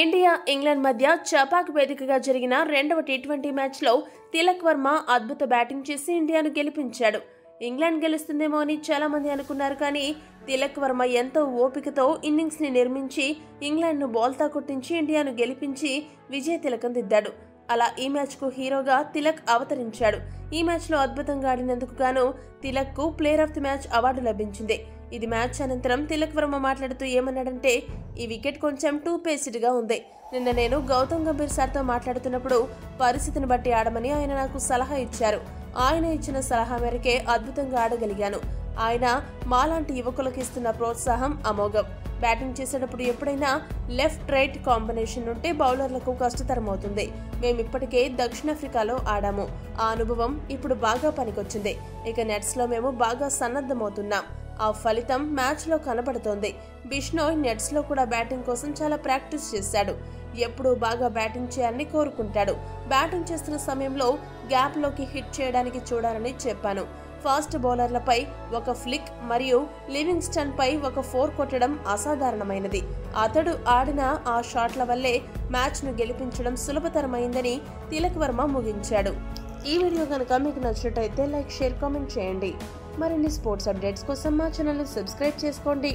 India England మధ్య చపాక్ వేదికగా జరిగిన రెండవ టీ20 మ్యాచ్లో తిలక్ వర్మ అద్భుత బ్యాటింగ్ చేసి ఇండియాను గెలిపించాడు. ఇంగ్లాండ్ గెలుస్తుందేమో అని చాలా మంది అనుకున్నారు, కానీ తిలక్ వర్మ ఎంతో ఓపికతో ఇన్నింగ్స్ ని నిర్మించి ఇంగ్లాండ్ను బౌల్తా కొట్టించి ఇండియాను గెలిపించి విజయ తిలకం దిద్దాడు. అలా ఈ మ్యాచ్ కు హీరోగా తిలక్ అవతరించాడు. ఈ మ్యాచ్ లో అద్భుతంగా ఆడినందుకు గాను తిలక్ కు player of the match award లభించింది. ఇది మ్యాచ్ అనంతరం తిలక్ వర్మ మాట్లాడుతూ ఏమన్నాడంటే, ఈ వికెట్ కొంచెం టూ పేస్డ్ గా ఉంది. నిన్న నేను గౌతమ్ గంభీర్ సార్తో మాట్లాడుతున్నప్పుడు పరిస్థితిని బట్టి ఆడమని ఆయన నాకు సలహా ఇచ్చారు. ఆయన ఇచ్చిన సలహా మేరకే అద్భుతంగా ఆడగలిగాను. ఆయన మాలాంటి యువకులకు ఇస్తున్న ప్రోత్సాహం అమోఘం. బ్యాటింగ్ చేసేటప్పుడు ఎప్పుడైనా లెఫ్ట్ రైట్ కాంబినేషన్ ఉంటే బౌలర్లకు కష్టతరమవుతుంది. మేమిప్పటికే దక్షిణాఫ్రికాలో ఆడాము. ఆ అనుభవం ఇప్పుడు బాగా పనికొచ్చింది. ఇక నెట్స్ లో మేము బాగా సన్నద్ధమవుతున్నాం. ఆ ఫలితం మ్యాచ్ లో కనబడుతోంది. బిష్నోయ్ నెట్స్ లో కూడా బ్యాటింగ్ కోసం చాలా ప్రాక్టీస్ చేశాడు. ఎప్పుడూ బాగా బ్యాటింగ్ చేయాలని కోరుకుంటాడు. బ్యాటింగ్ చేస్తున్న సమయంలో గ్యాప్ లోకి హిట్ చేయడానికి చూడాలని చెప్పాను. ఫాస్ట్ బౌలర్లపై ఒక ఫ్లిక్ మరియు లివింగ్స్టన్ పై ఒక 4 కొట్టడం అసాధారణమైనది. అతడు ఆడిన ఆ షాట్ల వల్లే మ్యాచ్ ను గెలిపించడం సులభతరమైందని తిలక్ వర్మ ముగించాడు. ఈ వీడియో కనుక మీకు నచ్చినట్లయితే లైక్, షేర్, కామెంట్ చేయండి. మరిన్ని స్పోర్ట్స్ అప్డేట్స్ కోసం మా ఛానల్ ని సబ్స్క్రైబ్ చేసుకోండి.